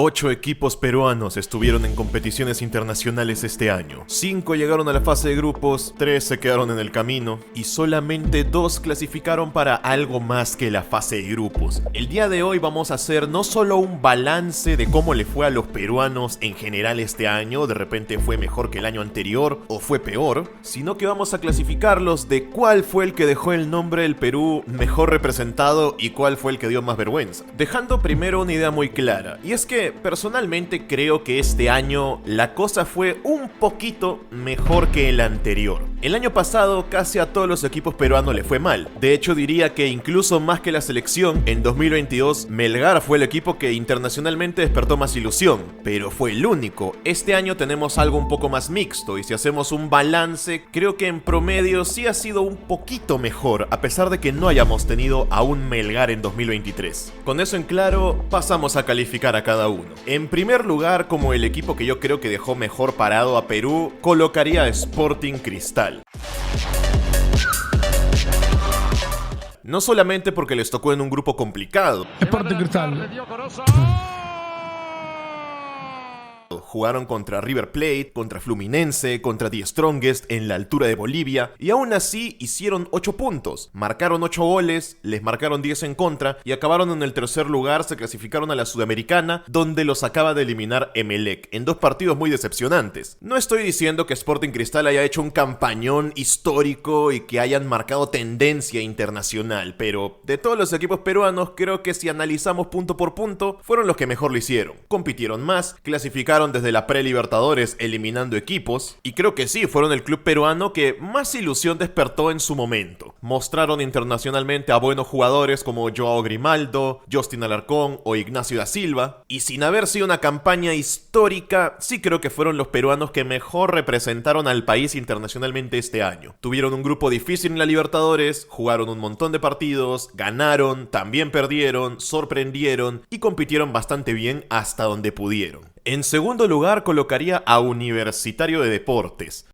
8 equipos peruanos estuvieron en competiciones internacionales este año. 5 llegaron a la fase de grupos, 3 se quedaron en el camino y solamente 2 clasificaron para algo más que la fase de grupos. El día de hoy vamos a hacer no solo un balance de cómo le fue a los peruanos en general este año, de repente fue mejor que el año anterior o fue peor, sino que vamos a clasificarlos de cuál fue el que dejó el nombre del Perú mejor representado y cuál fue el que dio más vergüenza. Dejando primero una idea muy clara, y es que personalmente creo que este año la cosa fue un poquito mejor que el anterior. El año pasado casi a todos los equipos peruanos le fue mal. De hecho diría que incluso más que la selección, en 2022 Melgar fue el equipo que internacionalmente despertó más ilusión, pero fue el único. Este año tenemos algo un poco más mixto y si hacemos un balance, creo que en promedio sí ha sido un poquito mejor, a pesar de que no hayamos tenido a un Melgar en 2023. Con eso en claro, pasamos a calificar a cada uno. En primer lugar, como el equipo que yo creo que dejó mejor parado a Perú, colocaría a Sporting Cristal. No solamente porque les tocó en un grupo complicado. Sporting Cristal. Jugaron contra River Plate, contra Fluminense, contra The Strongest en la altura de Bolivia y aún así hicieron 8 puntos, marcaron 8 goles, les marcaron 10 en contra y acabaron en el tercer lugar, se clasificaron a la Sudamericana donde los acaba de eliminar Emelec en 2 partidos muy decepcionantes. No estoy diciendo que Sporting Cristal haya hecho un campañón histórico y que hayan marcado tendencia internacional, pero de todos los equipos peruanos creo que si analizamos punto por punto fueron los que mejor lo hicieron. Compitieron más, clasificaron desde la pre-Libertadores eliminando equipos y creo que sí, fueron el club peruano que más ilusión despertó en su momento. Mostraron internacionalmente a buenos jugadores como Joao Grimaldo, Justin Alarcón o Ignacio da Silva y sin haber sido una campaña histórica, sí creo que fueron los peruanos que mejor representaron al país internacionalmente este año. Tuvieron un grupo difícil en la Libertadores, jugaron un montón de partidos, ganaron, también perdieron, sorprendieron y compitieron bastante bien hasta donde pudieron. En segundo lugar colocaría a Universitario de Deportes.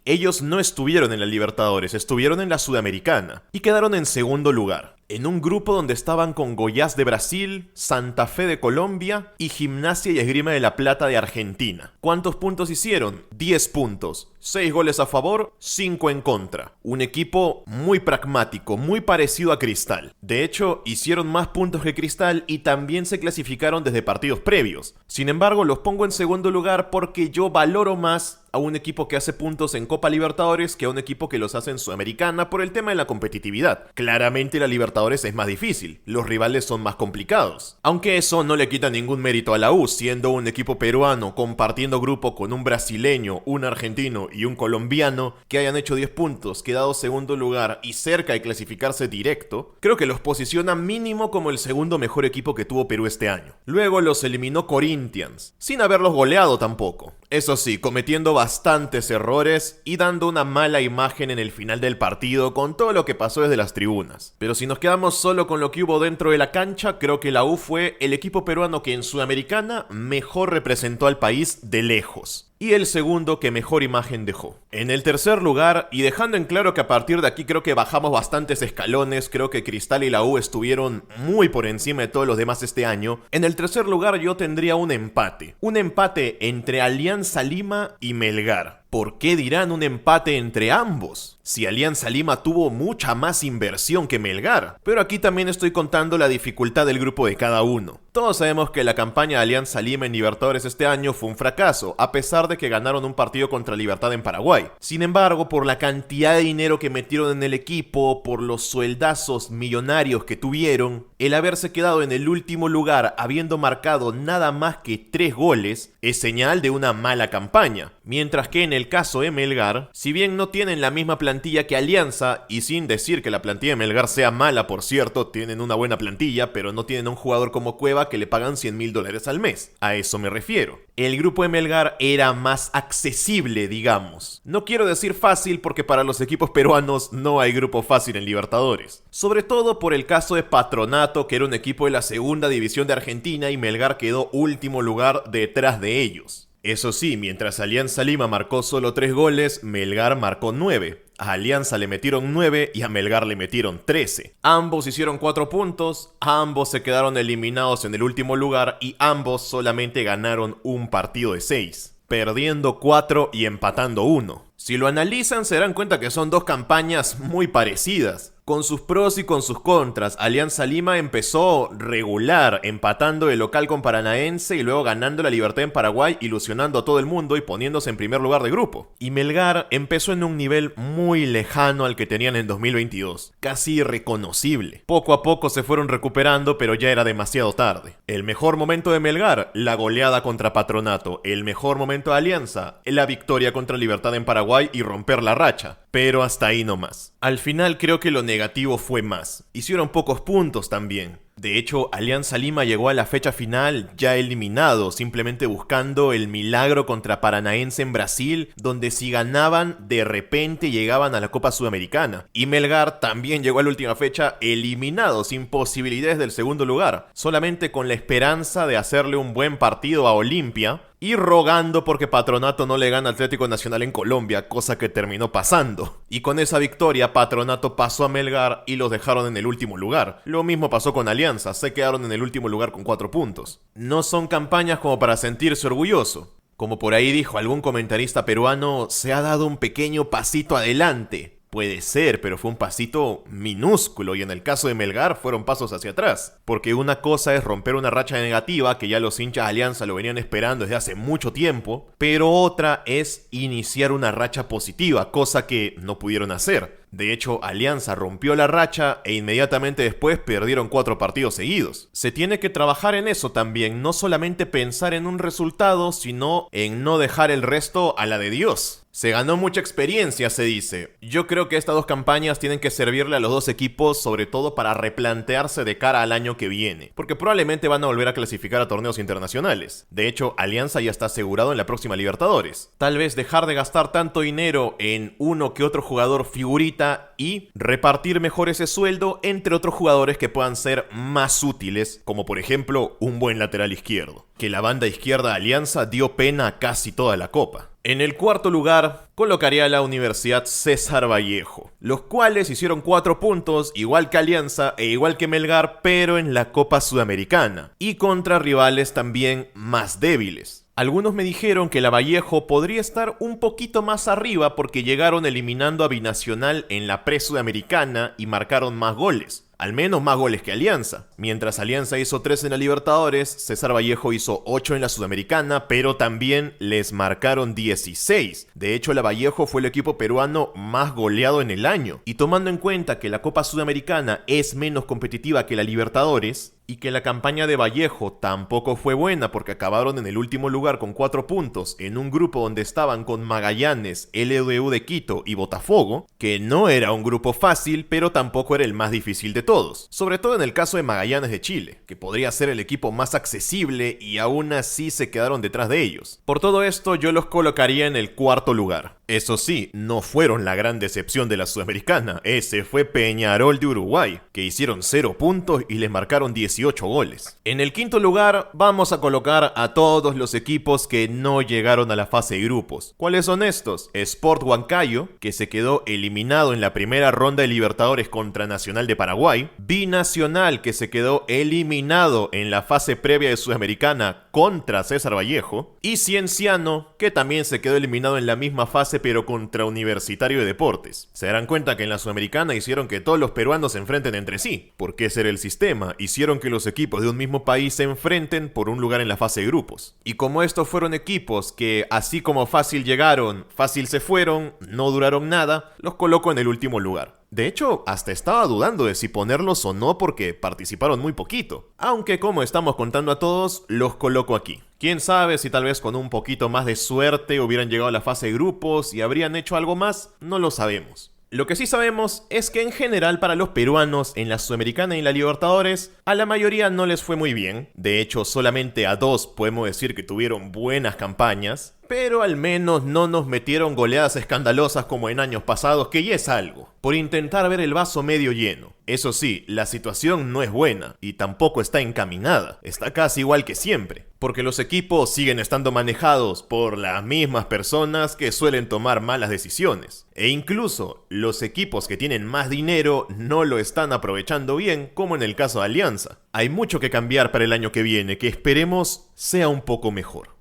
Ellos no estuvieron en la Libertadores, estuvieron en la Sudamericana y quedaron en segundo lugar. En un grupo donde estaban con Goiás de Brasil, Santa Fe de Colombia y Gimnasia y Esgrima de la Plata de Argentina. ¿Cuántos puntos hicieron? 10 puntos. 6 goles a favor, 5 en contra. Un equipo muy pragmático, muy parecido a Cristal. De hecho, hicieron más puntos que Cristal y también se clasificaron desde partidos previos. Sin embargo, los pongo en segundo lugar porque yo valoro más a un equipo que hace puntos en Copa Libertadores que a un equipo que los hace en Sudamericana por el tema de la competitividad. Claramente la Libertadores es más difícil, los rivales son más complicados. Aunque eso no le quita ningún mérito a la U, siendo un equipo peruano compartiendo grupo con un brasileño, un argentino y un colombiano que hayan hecho 10 puntos, quedado segundo lugar y cerca de clasificarse directo, creo que los posiciona mínimo como el segundo mejor equipo que tuvo Perú este año. Luego los eliminó Corinthians, sin haberlos goleado tampoco. Eso sí, cometiendo bastantes errores y dando una mala imagen en el final del partido con todo lo que pasó desde las tribunas. Pero si nos quedamos solo con lo que hubo dentro de la cancha, creo que la U fue el equipo peruano que en Sudamericana mejor representó al país de lejos. Y el segundo que mejor imagen dejó. En el tercer lugar, y dejando en claro que a partir de aquí creo que bajamos bastantes escalones, creo que Cristal y la U estuvieron muy por encima de todos los demás este año, en el tercer lugar yo tendría un empate. Un empate entre Alianza Lima y Melgar. ¿Por qué dirán un empate entre ambos? Si Alianza Lima tuvo mucha más inversión que Melgar. Pero aquí también estoy contando la dificultad del grupo de cada uno. Todos sabemos que la campaña de Alianza Lima en Libertadores este año fue un fracaso, a pesar de que ganaron un partido contra Libertad en Paraguay. Sin embargo, por la cantidad de dinero que metieron en el equipo, por los sueldazos millonarios que tuvieron, el haberse quedado en el último lugar habiendo marcado nada más que 3 goles es señal de una mala campaña. Mientras que en el caso de Melgar, si bien no tienen la misma plantilla que Alianza, y sin decir que la plantilla de Melgar sea mala, por cierto, tienen una buena plantilla, pero no tienen un jugador como Cueva que le pagan $100,000 al mes. A eso me refiero. El grupo de Melgar era más accesible, digamos. No quiero decir fácil porque para los equipos peruanos no hay grupo fácil en Libertadores. Sobre todo por el caso de Patronato, que era un equipo de la segunda división de Argentina y Melgar quedó último lugar detrás de ellos. Eso sí, mientras Alianza Lima marcó solo 3 goles, Melgar marcó 9. A Alianza le metieron 9 y a Melgar le metieron 13. Ambos hicieron 4 puntos, ambos se quedaron eliminados en el último lugar y ambos solamente ganaron un partido de 6, perdiendo 4 y empatando 1. Si lo analizan se darán cuenta que son dos campañas muy parecidas, con sus pros y con sus contras. Alianza Lima empezó regular, empatando de local con Paranaense y luego ganando la Libertad en Paraguay, ilusionando a todo el mundo y poniéndose en primer lugar de grupo. Y Melgar empezó en un nivel muy lejano al que tenían en 2022, casi irreconocible. Poco a poco se fueron recuperando, pero ya era demasiado tarde. El mejor momento de Melgar, la goleada contra Patronato. El mejor momento de Alianza, la victoria contra Libertad en Paraguay y romper la racha. Pero hasta ahí nomás. Al final creo que lo negativo fue más. Hicieron pocos puntos también. De hecho, Alianza Lima llegó a la fecha final ya eliminado, simplemente buscando el milagro contra Paranaense en Brasil, donde si ganaban, de repente llegaban a la Copa Sudamericana. Y Melgar también llegó a la última fecha eliminado, sin posibilidades del segundo lugar, solamente con la esperanza de hacerle un buen partido a Olimpia, y rogando porque Patronato no le gana a Atlético Nacional en Colombia, cosa que terminó pasando. Y con esa victoria, Patronato pasó a Melgar y los dejaron en el último lugar. Lo mismo pasó con Alianza, se quedaron en el último lugar con 4 puntos. No son campañas como para sentirse orgulloso. Como por ahí dijo algún comentarista peruano, se ha dado un pequeño pasito adelante. Puede ser, pero fue un pasito minúsculo y en el caso de Melgar fueron pasos hacia atrás. Porque una cosa es romper una racha negativa, que ya los hinchas de Alianza lo venían esperando desde hace mucho tiempo, pero otra es iniciar una racha positiva, cosa que no pudieron hacer. De hecho, Alianza rompió la racha e inmediatamente después perdieron 4 partidos seguidos. Se tiene que trabajar en eso también, no solamente pensar en un resultado, sino en no dejar el resto a la de Dios. Se ganó mucha experiencia, se dice. Yo creo que estas dos campañas tienen que servirle a los dos equipos, sobre todo para replantearse de cara al año que viene, porque probablemente van a volver a clasificar a torneos internacionales. De hecho, Alianza ya está asegurado en la próxima Libertadores. Tal vez dejar de gastar tanto dinero en uno que otro jugador figurita y repartir mejor ese sueldo entre otros jugadores que puedan ser más útiles, como por ejemplo un buen lateral izquierdo, que la banda izquierda de Alianza dio pena a casi toda la Copa. En el cuarto lugar, colocaría a la Universidad César Vallejo, los cuales hicieron 4 puntos, igual que Alianza e igual que Melgar, pero en la Copa Sudamericana, y contra rivales también más débiles. Algunos me dijeron que la Vallejo podría estar un poquito más arriba porque llegaron eliminando a Binacional en la pre-sudamericana y marcaron más goles. Al menos más goles que Alianza. Mientras Alianza hizo 3 en la Libertadores, César Vallejo hizo 8 en la Sudamericana, pero también les marcaron 16. De hecho, la Vallejo fue el equipo peruano más goleado en el año. Y tomando en cuenta que la Copa Sudamericana es menos competitiva que la Libertadores, y que la campaña de Vallejo tampoco fue buena porque acabaron en el último lugar con 4 puntos en un grupo donde estaban con Magallanes, LDU de Quito y Botafogo, que no era un grupo fácil, pero tampoco era el más difícil de todos, sobre todo en el caso de Magallanes de Chile, que podría ser el equipo más accesible y aún así se quedaron detrás de ellos. Por todo esto yo los colocaría en el cuarto lugar. Eso sí, no fueron la gran decepción de la Sudamericana, ese fue Peñarol de Uruguay, que hicieron 0 puntos y les marcaron 18 goles. En el quinto lugar vamos a colocar a todos los equipos que no llegaron a la fase de grupos. ¿Cuáles son estos? Sport Huancayo, que se quedó eliminado en la primera ronda de Libertadores contra Nacional de Paraguay. Binacional, que se quedó eliminado en la fase previa de Sudamericana contra César Vallejo. Y Cienciano, que también se quedó eliminado en la misma fase pero contra Universitario de Deportes. Se darán cuenta que en la Sudamericana hicieron que todos los peruanos se enfrenten entre sí, porque ese era el sistema. Hicieron que los equipos de un mismo país se enfrenten por un lugar en la fase de grupos. Y como estos fueron equipos que así como fácil llegaron, fácil se fueron, no duraron nada, los coloco en el último lugar. De hecho, hasta estaba dudando de si ponerlos o no porque participaron muy poquito. Aunque como estamos contando a todos, los coloco aquí. Quién sabe si tal vez con un poquito más de suerte hubieran llegado a la fase de grupos y habrían hecho algo más, no lo sabemos. Lo que sí sabemos es que en general para los peruanos en la Sudamericana y en la Libertadores, a la mayoría no les fue muy bien. De hecho, solamente a 2 podemos decir que tuvieron buenas campañas, Pero al menos no nos metieron goleadas escandalosas como en años pasados, que ya es algo, por intentar ver el vaso medio lleno. Eso sí, la situación no es buena y tampoco está encaminada, está casi igual que siempre, porque los equipos siguen estando manejados por las mismas personas que suelen tomar malas decisiones. E incluso los equipos que tienen más dinero no lo están aprovechando bien, como en el caso de Alianza. Hay mucho que cambiar para el año que viene, que esperemos sea un poco mejor.